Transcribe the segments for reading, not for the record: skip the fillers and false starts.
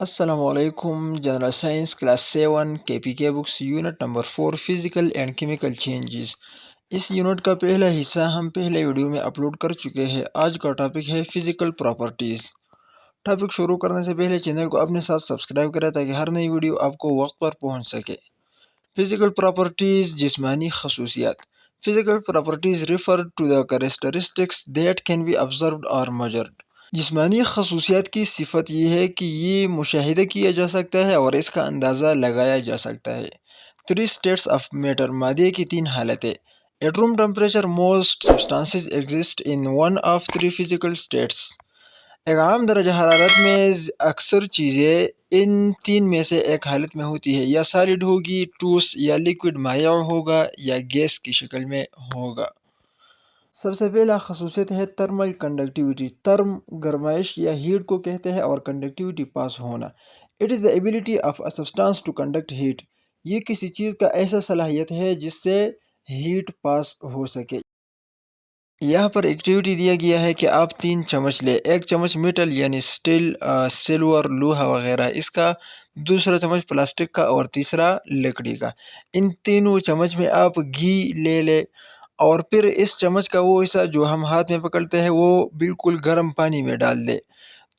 السلام علیکم general science class 7 K P K books unit number 4 physical and chemical changes. اس unit کا پہلا حصہ ہم پہلے ویڈیو میں اپلوڈ کر چکے ہیں۔ آج کا ٹاپک ہے فزیکل پراپرٹیز۔ ٹاپک شروع کرنے سے پہلے چینل کو اپنے ساتھ سبسکرائب کریں تاکہ ہر نئی ویڈیو آپ کو وقت پر پہنچ سکے۔ فزیکل پراپرٹیز جسمانی خصوصیات۔ Physical properties refer to the characteristics that can be observed اور میجرڈ۔ جسمانی خصوصیات کی صفت یہ ہے کہ یہ مشاہدہ کیا جا سکتا ہے اور اس کا اندازہ لگایا جا سکتا ہے۔ 3 states of matter، مادے کی 3 حالتیں۔ At room temperature most substances exist in one of 3 physical states۔ ایک عام درجہ حرارت میں اکثر چیزیں ان 3 میں سے ایک حالت میں ہوتی ہے، یا سالڈ ہوگی، ٹھوس، یا لیکوڈ مائع ہوگا، یا گیس کی شکل میں ہوگا۔ سب سے پہلا خصوصیت ہے تھرمل کنڈکٹیوٹی۔ تھرم گرمائش یا ہیٹ کو کہتے ہیں اور کنڈکٹیوٹی پاس ہونا۔ It is the ability of a substance to conduct heat. یہ کسی چیز کا ایسا صلاحیت ہے جس سے ہیٹ پاس ہو سکے۔ یہاں پر ایکٹیویٹی دیا گیا ہے کہ آپ 3 چمچ لیں، ایک چمچ میٹل یعنی سٹیل، سلور، لوہا وغیرہ اس کا، دوسرا چمچ پلاسٹک کا اور تیسرا لکڑی کا۔ ان تینوں چمچ میں آپ گھی لے لیں اور پھر اس چمچ کا وہ حصہ جو ہم ہاتھ میں پکڑتے ہیں وہ بالکل گرم پانی میں ڈال دیں۔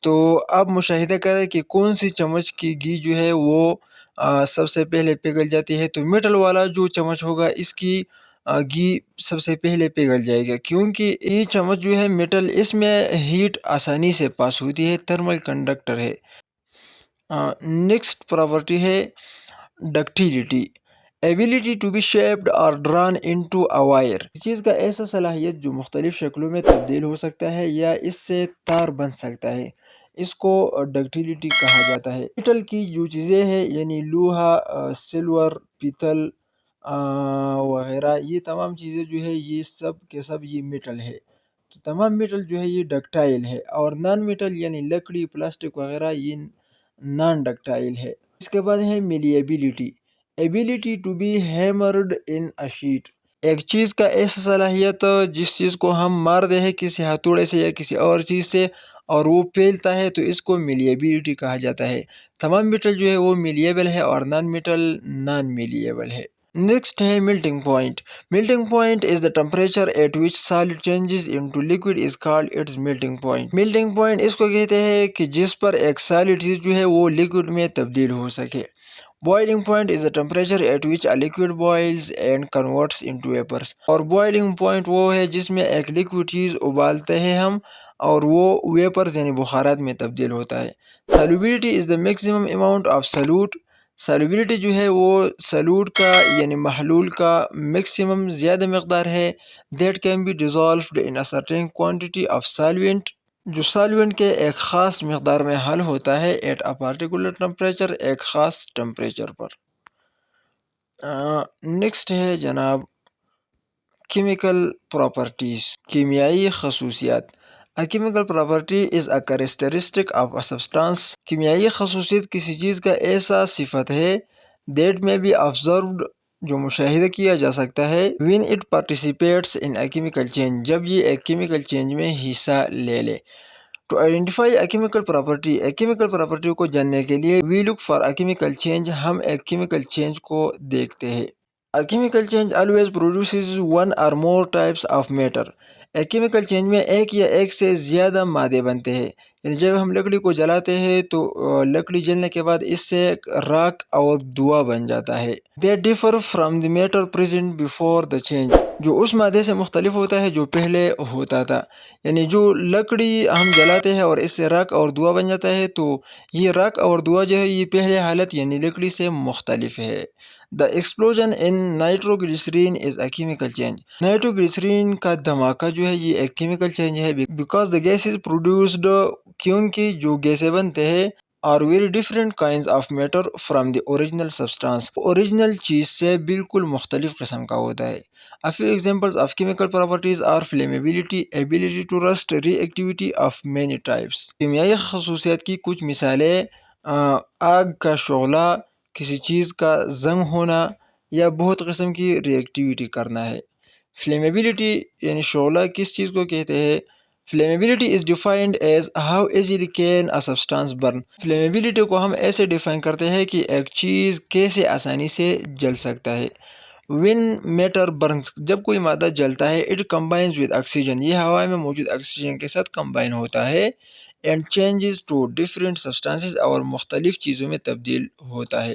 تو آپ مشاہدہ کریں کہ کون سی چمچ کی گھی جو ہے وہ سب سے پہلے پگھل جاتی ہے۔ تو میٹل والا جو چمچ ہوگا اس کی گھی سب سے پہلے پگھل جائے گا، کیونکہ یہ چمچ جو ہے میٹل، اس میں ہیٹ آسانی سے پاس ہوتی ہے، تھرمل کنڈکٹر ہے۔ نیکسٹ پراپرٹی ہے ڈکٹیلیٹی، ایبلٹی ٹو بی شیپڈ اور ڈران انٹو اے وائر۔ اس چیز کا ایسا صلاحیت جو مختلف شکلوں میں تبدیل ہو سکتا ہے یا اس سے تار بن سکتا ہے، اس کو ڈکٹیلیٹی کہا جاتا ہے۔ میٹل کی جو چیزیں ہیں یعنی لوہا، سلور، پیتل وغیرہ، یہ تمام چیزیں جو ہے یہ سب کے سب یہ میٹل ہے۔ تو تمام میٹل جو ہے یہ ڈکٹائل ہے، اور نان میٹل یعنی لکڑی، پلاسٹک وغیرہ یہ نان ڈکٹائل ہے۔ اس کے بعد ہے malleability, ability to be hammered in a sheet. ایک چیز کا ایسا صلاحیت جس چیز کو ہم مار دے ہیں کسی ہتھوڑے سے یا کسی اور چیز سے اور وہ پھیلتا ہے، تو اس کو میلیبلٹی کہا جاتا ہے۔ تمام میٹل جو ہے وہ میلیبل ہے اور نان میٹل نان میلیبل ہے۔ نیکسٹ ہے melting point. Melting point is the temperature at which solid changes into liquid is called its melting point. Melting point اس کو کہتے ہیں کہ جس پر ایک سالڈ چیز جو ہے وہ لیکوڈ میں تبدیل ہو سکے۔ Boiling point is the temperature at which a liquid boils and converts into vapors۔ اور boiling point وہ ہے جس میں ایک لیکوڈ چیز ابالتے ہیں ہم اور وہ ویپرز یعنی بخارات میں تبدیل ہوتا ہے۔ Solubility is the maximum amount of solute۔ solubility جو ہے وہ solute کا یعنی محلول کا میکسیمم زیادہ مقدار ہے that can be dissolved in a certain quantity of solvent، جو سالوینٹ کے ایک خاص مقدار میں حل ہوتا ہے ایٹ اے پارٹیکولر ٹمپریچر، ایک خاص ٹمپریچر پر۔ نیکسٹ ہے جناب کیمیکل پراپرٹیز، کیمیائی خصوصیات۔ A chemical property is a characteristic of a substance۔ کیمیائی خصوصیت کسی چیز کا ایسا صفت ہے that may be observed، جو مشاہدہ کیا جا سکتا ہے when it participates in a chemical change، جب یہ ایک کیمیکل چینج میں حصہ لے لے۔ To identify a chemical property، ایک chemical property کو جاننے کے لیے we look for a chemical change، ہم ایک chemical change کو دیکھتے ہیں۔ A chemical change always produces one or more types of matter۔ ایک chemical change میں ایک یا ایک سے زیادہ مادے بنتے ہیں، یعنی جب ہم لکڑی کو جلاتے ہیں تو لکڑی جلنے کے بعد اس سے راکھ اور دھواں بن جاتا ہے۔ They differ from the matter present before the change، جو اس مادے سے مختلف ہوتا ہے جو پہلے ہوتا تھا۔ یعنی جو لکڑی ہم جلاتے ہیں اور اس سے راکھ اور دھواں بن جاتا ہے، تو یہ راکھ اور دھواں جو ہے یہ پہلے حالت یعنی لکڑی سے مختلف ہے۔ The explosion in nitroglycerin is a chemical change۔ نائٹروگلیسرین کا دھماکہ جو ہے یہ ایک chemical change ہے because the gases produced، کیونکہ جو گیسیں بنتے ہیں are very different kinds of matter from the original substance، original چیز سے بالکل مختلف قسم کا ہوتا ہے۔ A few examples of chemical properties are flammability، ability to rust، reactivity of many types۔ کیمیائی خصوصیات کی کچھ مثالیں آگ کا شعلہ، کسی چیز کا زنگ ہونا، یا بہت قسم کی ری ایکٹیویٹی کرنا ہے۔ فلیمیبلٹی یعنی شعلہ کس چیز کو کہتے ہیں؟ Flammability is defined as how easily can a substance burn. Flammability کو ہم ایسے ڈیفائن کرتے ہیں کہ ایک چیز کیسے آسانی سے جل سکتا ہے. وین میٹر برنس، جب کوئی مادہ جلتا ہے، اٹ کمبائنز ود آکسیجن، یہ ہوا میں موجود آکسیجن کے ساتھ کمبائن ہوتا ہے، and changes to different substances, اور مختلف چیزوں میں تبدیل ہوتا ہے.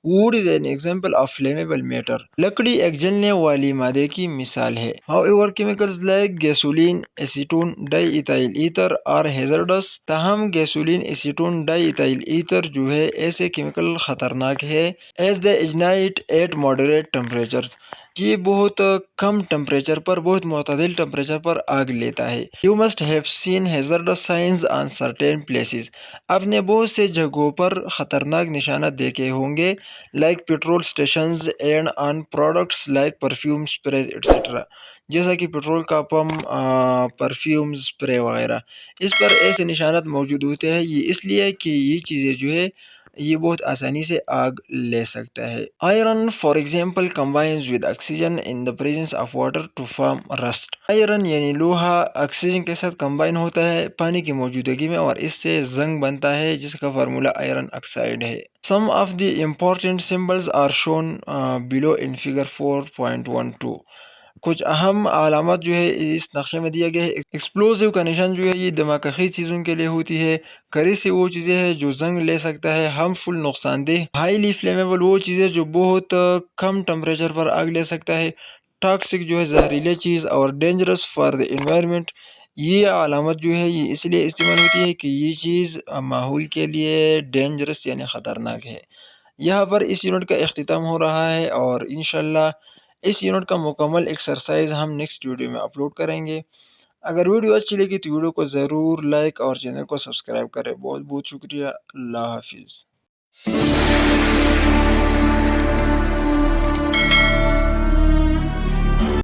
Wood is an example of flammable matter. لکڑی ایک جلنے والی مادے کی مثال ہے. However chemicals like gasoline, acetone, diethyl ether are hazardous. تاہم gasoline, acetone, diethyl ether جو ہے ایسے کیمیکل خطرناک ہے as they ignite at moderate temperatures, یہ بہت کم ٹمپریچر پر، بہت معتدل ٹمپریچر پر آگ لیتا ہے. You must have seen hazards signs on certain places. آپ نے بہت سے جگہوں پر خطرناک نشانات دیکھے ہوں گے، like petrol stations and on products like perfume sprays et cetera, جیسا کہ پیٹرول کا پمپ، پرفیوم اسپرے وغیرہ، اس پر ایسے نشانات موجود ہوتے ہیں. یہ اس لیے کہ یہ چیزیں جو ہے یہ بہت آسانی سے آگ لے سکتا ہے. Iron for example combines with oxygen in the presence of water to form rust. Iron یعنی لوہا آکسیجن کے ساتھ کمبائن ہوتا ہے پانی کی موجودگی میں، اور اس سے زنگ بنتا ہے جس کا فارمولا آئرن آکسائڈ ہے. Some of the important symbols are shown below in figure 4.12. کچھ اہم علامات جو ہے اس نقشے میں دیا گیا ہے. ایکسپلوزیو کا نشان جو ہے یہ دھماکہ خیز چیزوں کے لیے ہوتی ہے. کریسی وہ چیزیں ہیں جو زنگ لے سکتا ہے. ہارمفل نقصان دہ. ہائیلی فلیمیبل وہ چیزیں جو بہت کم ٹمپریچر پر آگ لے سکتا ہے. ٹاکسک جو ہے زہریلے چیز. اور ڈینجرس فار دا انوائرمنٹ. یہ علامت جو ہے یہ اس لیے استعمال ہوتی ہے کہ یہ چیز ماحول کے لیے ڈینجرس یعنی خطرناک ہے. یہاں پر اس یونٹ کا اختتام ہو رہا ہے، اور انشاءاللہ اس یونٹ کا مکمل ایکسرسائز ہم نیکسٹ ویڈیو میں اپلوڈ کریں گے. اگر ویڈیو اچھی لگی تو ویڈیو کو ضرور لائک اور چینل کو سبسکرائب کریں. بہت بہت شکریہ. اللہ حافظ.